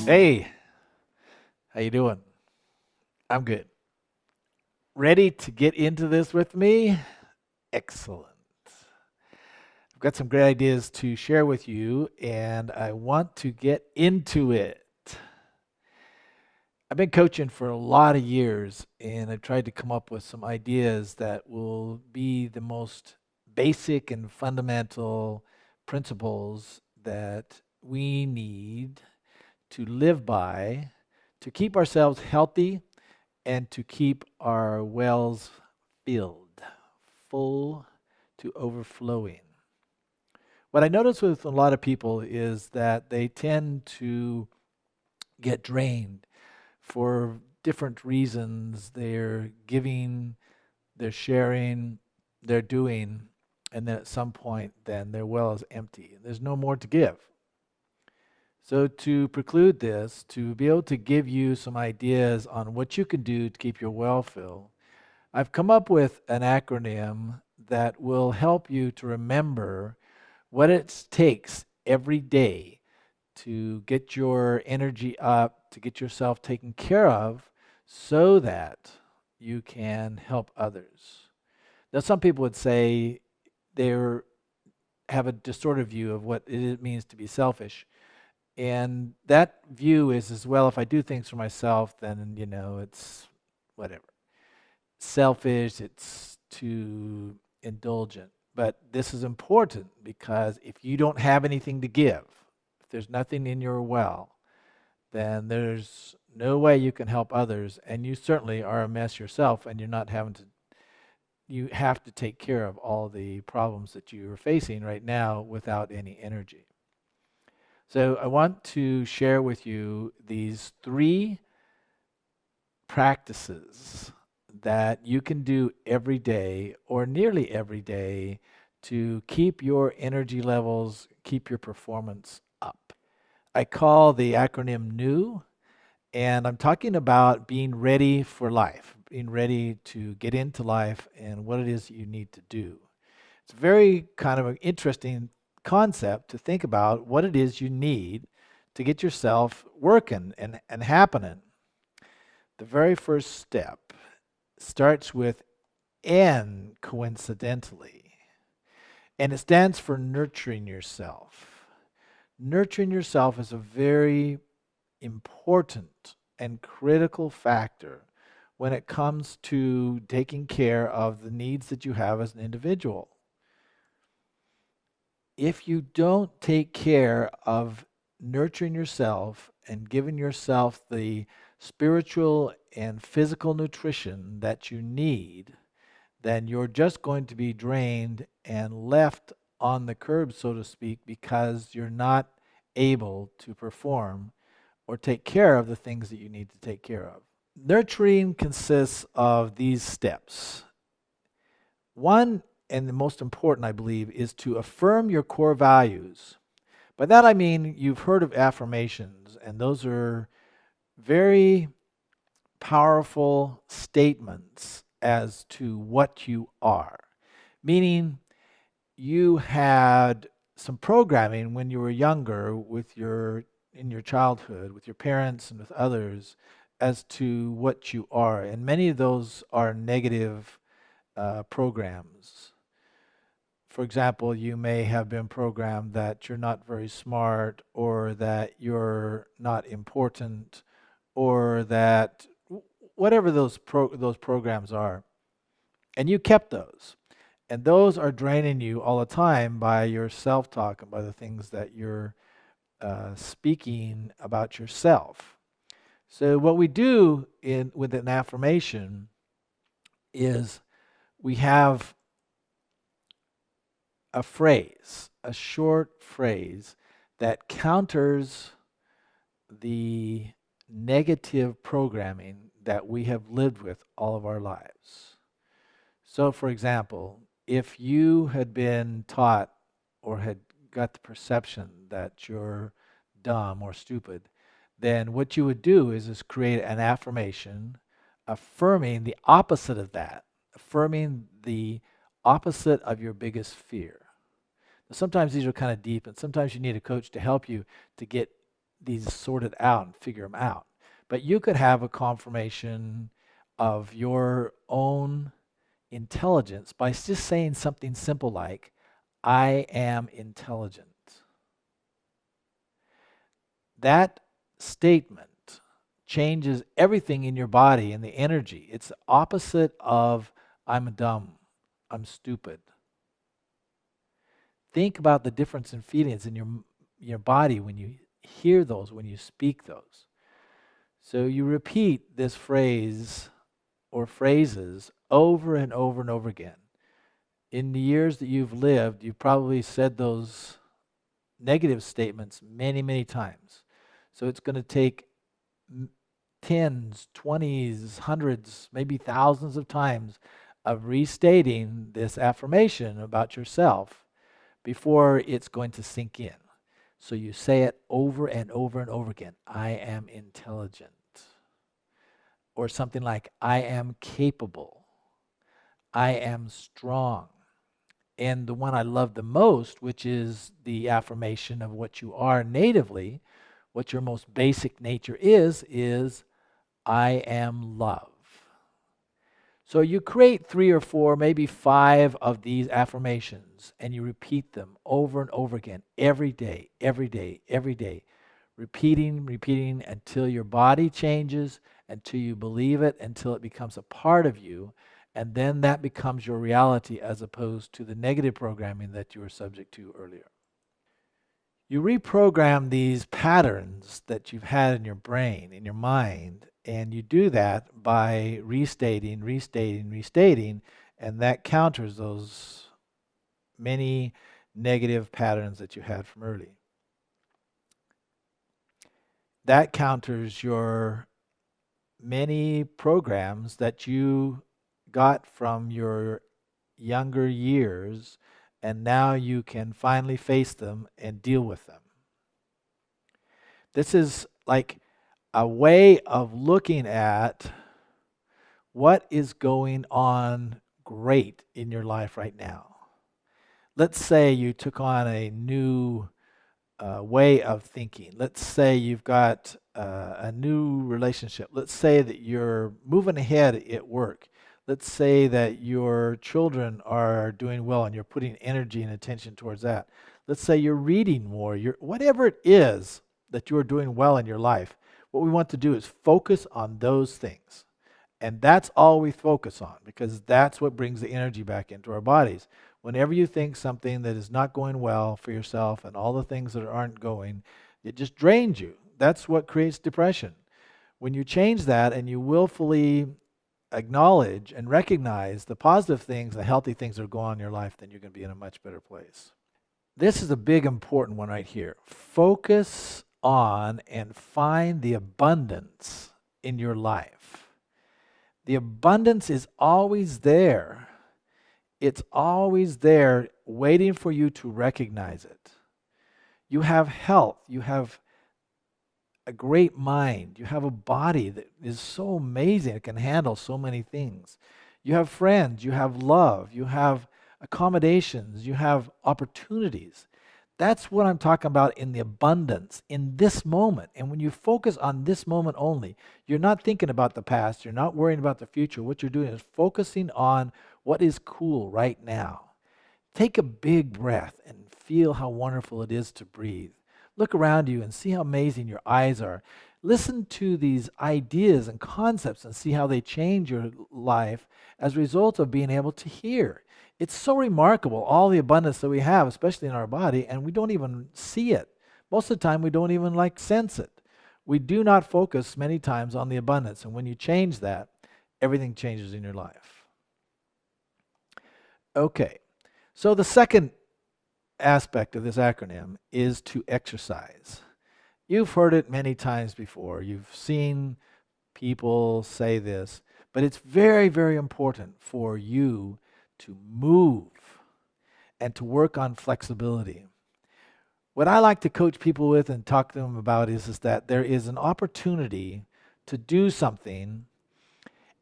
Hey, how you doing? I'm good. Ready to get into this with me? Excellent. I've got some great ideas to share with you, and I want to get into it. I've been coaching for a lot of years, and I've tried to come up with some ideas that will be the most basic and fundamental principles that we need to live by to keep ourselves healthy and to keep our wells filled, full to overflowing. What I notice with a lot of people is that they tend to get drained for different reasons. They're giving, they're sharing, they're doing, and then at some point, then their well is empty. There's no more to give. So, to preclude this, to be able to give you some ideas on what you can do to keep your well filled, I've come up with an acronym that will help you to remember what it takes every day to get your energy up, to get yourself taken care of, so that you can help others. Now, some people would say they have a distorted view of what it means to be selfish. And that view is as well, if I do things for myself, then, it's whatever. Selfish, it's too indulgent. But this is important because if you don't have anything to give, if there's nothing in your well, then there's no way you can help others. And you certainly are a mess yourself, and you're not having to, you have to take care of all the problems that you are facing right now without any energy. So I want to share with you these three practices that you can do every day or nearly every day to keep your energy levels, keep your performance up. I call the acronym NEW, and I'm talking about being ready for life, being ready to get into life and what it is you need to do. It's very kind of an interesting concept to think about what it is you need to get yourself working and happening. The very first step starts with N, coincidentally, and it stands for nurturing yourself. Nurturing yourself is a very important and critical factor when it comes to taking care of the needs that you have as an individual. If you don't take care of nurturing yourself and giving yourself the spiritual and physical nutrition that you need, then you're just going to be drained and left on the curb, so to speak, because you're not able to perform or take care of the things that you need to take care of. Nurturing consists of these steps. One, and the most important, I believe, is to affirm your core values. By that I mean you've heard of affirmations, and those are very powerful statements as to what you are. Meaning, you had some programming when you were younger with in your childhood, with your parents and with others, as to what you are. And many of those are negative programs. For example, you may have been programmed that you're not very smart, or that you're not important, or that whatever those programs are, and you kept those, and those are draining you all the time by your self-talk and by the things that you're speaking about yourself. So what we do with an affirmation is we have a phrase, a short phrase that counters the negative programming that we have lived with all of our lives. So, for example, if you had been taught or had got the perception that you're dumb or stupid, then what you would do is create an affirmation affirming the opposite of that, affirming the opposite of your biggest fear. Sometimes these are kind of deep, and sometimes you need a coach to help you to get these sorted out and figure them out. But you could have a confirmation of your own intelligence by just saying something simple like, I am intelligent. That statement changes everything in your body and the energy. It's the opposite of I'm dumb, I'm stupid. Think about the difference in feelings in your body when you hear those, when you speak those. So you repeat this phrase or phrases over and over and over again. In the years that you've lived, you've probably said those negative statements many, many times. So it's going to take tens, 20s, hundreds, maybe thousands of times of restating this affirmation about yourself before it's going to sink in. So you say it over and over and over again. I am intelligent. Or something like, I am capable. I am strong. And the one I love the most, which is the affirmation of what you are natively, what your most basic nature is I am love. So you create 3 or 4, maybe 5 of these affirmations, and you repeat them over and over again, every day, every day, every day. Repeating until your body changes, until you believe it, until it becomes a part of you, and then that becomes your reality as opposed to the negative programming that you were subject to earlier. You reprogram these patterns that you've had in your brain, in your mind, and you do that by restating, and that counters those many negative patterns that you had from early. That counters your many programs that you got from your younger years, and now you can finally face them and deal with them. This is like a way of looking at what is going on great in your life right now. Let's say you took on a new way of thinking. Let's say you've got a new relationship. Let's say that you're moving ahead at work. Let's say that your children are doing well and you're putting energy and attention towards that. Let's say you're reading more. Whatever it is that you're doing well in your life, what we want to do is focus on those things. And that's all we focus on, because that's what brings the energy back into our bodies. Whenever you think something that is not going well for yourself and all the things that aren't going, it just drains you. That's what creates depression. When you change that and you willfully acknowledge and recognize the positive things, the healthy things that are going on in your life, then you're going to be in a much better place. This is a big important one right here. Focus on and find the abundance in your life. The abundance is always there. It's always there waiting for you to recognize it. You have health. You have a great mind. You have a body that is so amazing. It can handle so many things. You have friends. You have love. You have accommodations. You have opportunities. That's what I'm talking about in the abundance, in this moment. And when you focus on this moment only, you're not thinking about the past. You're not worrying about the future. What you're doing is focusing on what is cool right now. Take a big breath and feel how wonderful it is to breathe. Look around you and see how amazing your eyes are. Listen to these ideas and concepts and see how they change your life as a result of being able to hear. It's so remarkable, all the abundance that we have, especially in our body, and we don't even see it. Most of the time, we don't even sense it. We do not focus many times on the abundance, and when you change that, everything changes in your life. Okay, so the second aspect of this acronym is to exercise. You've heard it many times before. You've seen people say this, but it's very, very important for you to move and to work on flexibility. What I like to coach people with and talk to them about is that there is an opportunity to do something,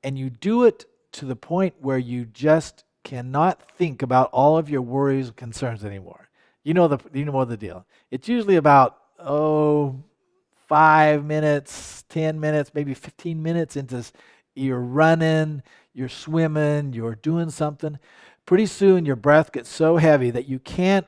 and you do it to the point where you just cannot think about all of your worries and concerns anymore. You know the deal. It's usually about 5 minutes, 10 minutes, maybe 15 minutes into you're running, you're swimming, you're doing something. Pretty soon your breath gets so heavy that you can't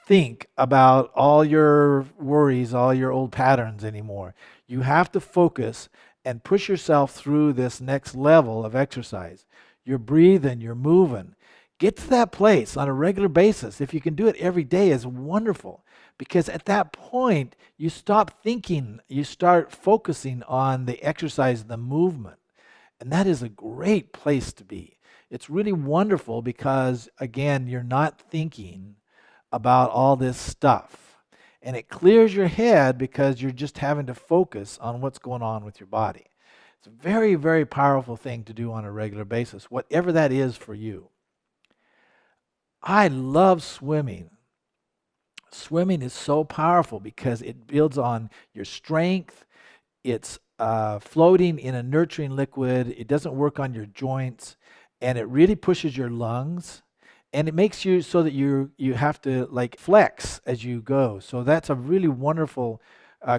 think about all your worries, all your old patterns anymore. You have to focus and push yourself through this next level of exercise. You're breathing, you're moving. Get to that place on a regular basis. If you can do it every day, is wonderful, because at that point you stop thinking, you start focusing on the exercise, the movement. And that is a great place to be. It's really wonderful because, again, you're not thinking about all this stuff. And it clears your head because you're just having to focus on what's going on with your body. It's a very, very powerful thing to do on a regular basis, whatever that is for you. I love swimming. Swimming is so powerful because it builds on your strength. It's floating in a nurturing liquid. It doesn't work on your joints, and it really pushes your lungs. And it makes you so that you have to like flex as you go. So that's a really wonderful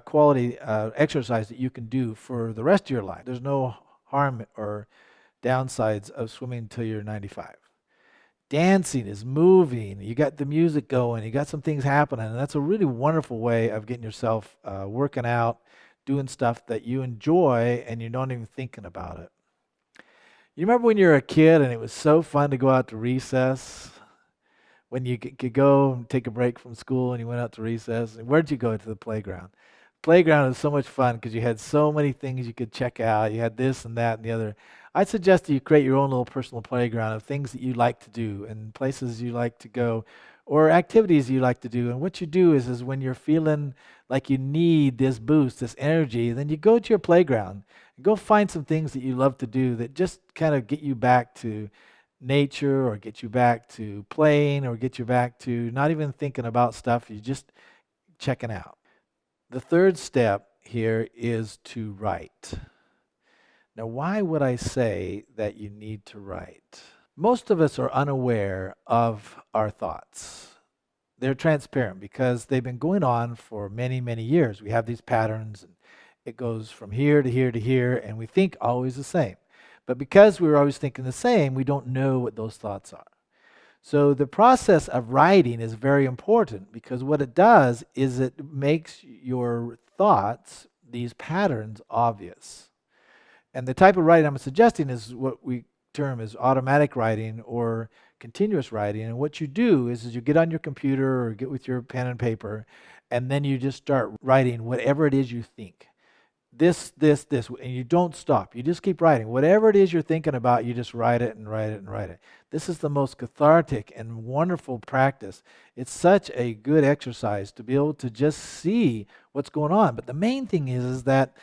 quality exercise that you can do for the rest of your life. There's no harm or downsides of swimming until you're 95. Dancing is moving. You got the music going. You got some things happening, and that's a really wonderful way of getting yourself working out, doing stuff that you enjoy, and you're not even thinking about it. You remember when you were a kid and it was so fun to go out to recess? When you could go and take a break from school and you went out to recess? And where'd you go? To the playground. Playground was so much fun because you had so many things you could check out. You had this and that and the other. I'd suggest that you create your own little personal playground of things that you like to do and places you like to go or activities you like to do. And what you do is when you're feeling like you need this boost, this energy, then you go to your playground. Go find some things that you love to do that just kind of get you back to nature or get you back to playing or get you back to not even thinking about stuff. You just checking out. The third step here is to write. Now, why would I say that you need to write? Most of us are unaware of our thoughts. They're transparent because they've been going on for many, many years. We have these patterns, and it goes from here to here to here, and we think always the same. But because we're always thinking the same, we don't know what those thoughts are. So the process of writing is very important because what it does is it makes your thoughts, these patterns, obvious. And the type of writing I'm suggesting is what we term as automatic writing or continuous writing. And what you do is you get on your computer or get with your pen and paper, and then you just start writing whatever it is you think. This, and you don't stop. You just keep writing. Whatever it is you're thinking about, you just write it and write it and write it. This is the most cathartic and wonderful practice. It's such a good exercise to be able to just see what's going on. But the main thing is that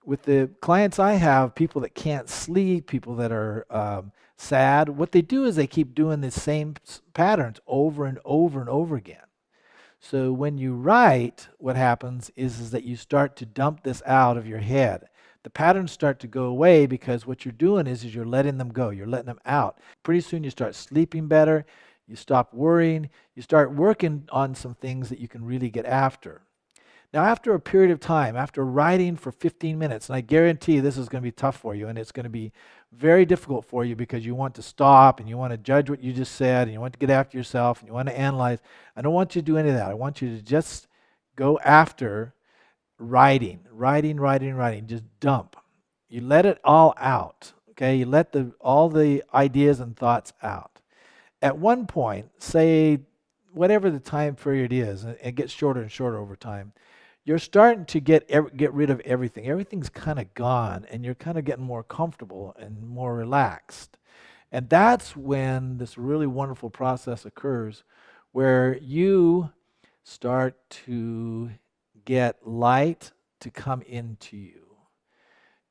with the clients I have, people that can't sleep, people that are sad, what they do is they keep doing the same patterns over and over and over again. So when you write, what happens is that you start to dump this out of your head. The patterns start to go away because what you're doing is you're letting them go. You're letting them out. Pretty soon you start sleeping better. You stop worrying. You start working on some things that you can really get after. Now, after a period of time, after writing for 15 minutes, and I guarantee this is going to be tough for you, and it's going to be very difficult for you because you want to stop and you want to judge what you just said and you want to get after yourself and you want to analyze. I don't want you to do any of that. I want you to just go after writing. Just dump. You let it all out, okay? You let all the ideas and thoughts out. At one point, say whatever the time period is, and it gets shorter and shorter over time, you're starting to get rid of everything. Everything's kind of gone, and you're kind of getting more comfortable and more relaxed. And that's when this really wonderful process occurs where you start to get light to come into you.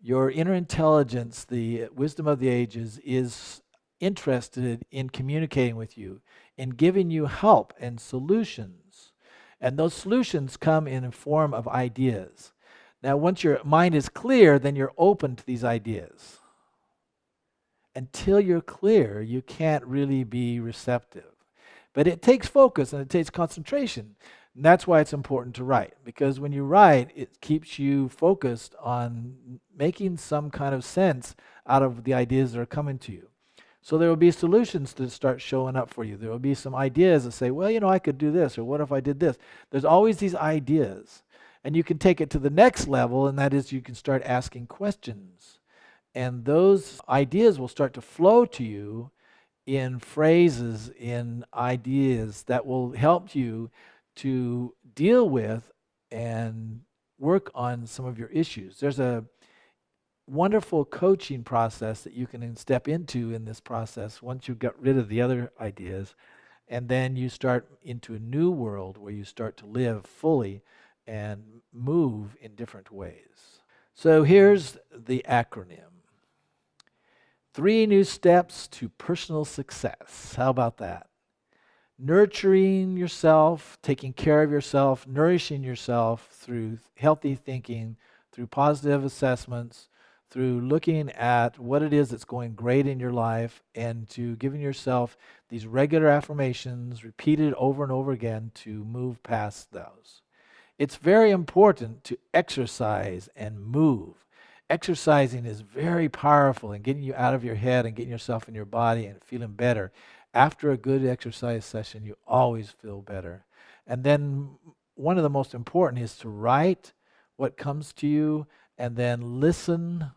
Your inner intelligence, the wisdom of the ages, is interested in communicating with you, in giving you help and solutions. And those solutions come in a form of ideas. Now, once your mind is clear, then you're open to these ideas. Until you're clear, you can't really be receptive. But it takes focus and it takes concentration. And that's why it's important to write, because when you write, it keeps you focused on making some kind of sense out of the ideas that are coming to you. So there will be solutions that start showing up for you. There will be some ideas that say, well, I could do this, or what if I did this? There's always these ideas. And you can take it to the next level, and that is you can start asking questions. And those ideas will start to flow to you in phrases, in ideas that will help you to deal with and work on some of your issues. There's a wonderful coaching process that you can step into in this process once you get rid of the other ideas, and then you start into a new world where you start to live fully and move in different ways. So here's the acronym. 3 new steps to personal success. How about that? Nurturing yourself, taking care of yourself, nourishing yourself through healthy thinking, through positive assessments, through looking at what it is that's going great in your life, and to giving yourself these regular affirmations repeated over and over again to move past those. It's very important to exercise and move. Exercising is very powerful in getting you out of your head and getting yourself in your body and feeling better. After a good exercise session, you always feel better. And then one of the most important is to write what comes to you, and then listen,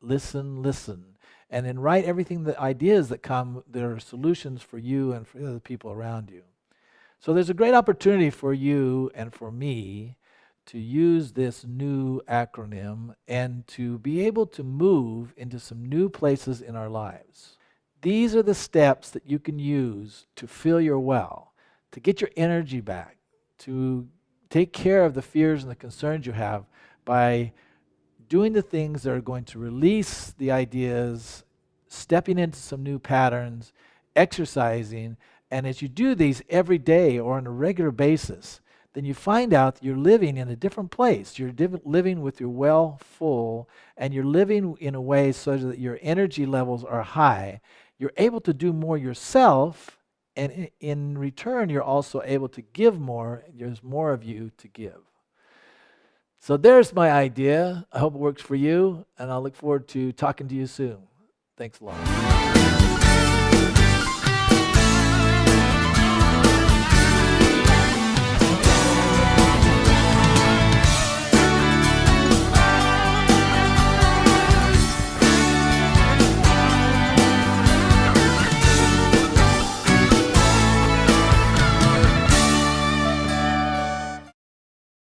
listen, listen. And then write everything, the ideas that come, there are solutions for you and for the other people around you. So there's a great opportunity for you and for me to use this new acronym and to be able to move into some new places in our lives. These are the steps that you can use to fill your well, to get your energy back, to take care of the fears and the concerns you have by doing the things that are going to release the ideas, stepping into some new patterns, exercising. And as you do these every day or on a regular basis, then you find out that you're living in a different place. You're living with your well full, and you're living in a way so that your energy levels are high. You're able to do more yourself, and in return, you're also able to give more. There's more of you to give. So there's my idea. I hope it works for you, and I'll look forward to talking to you soon. Thanks a lot.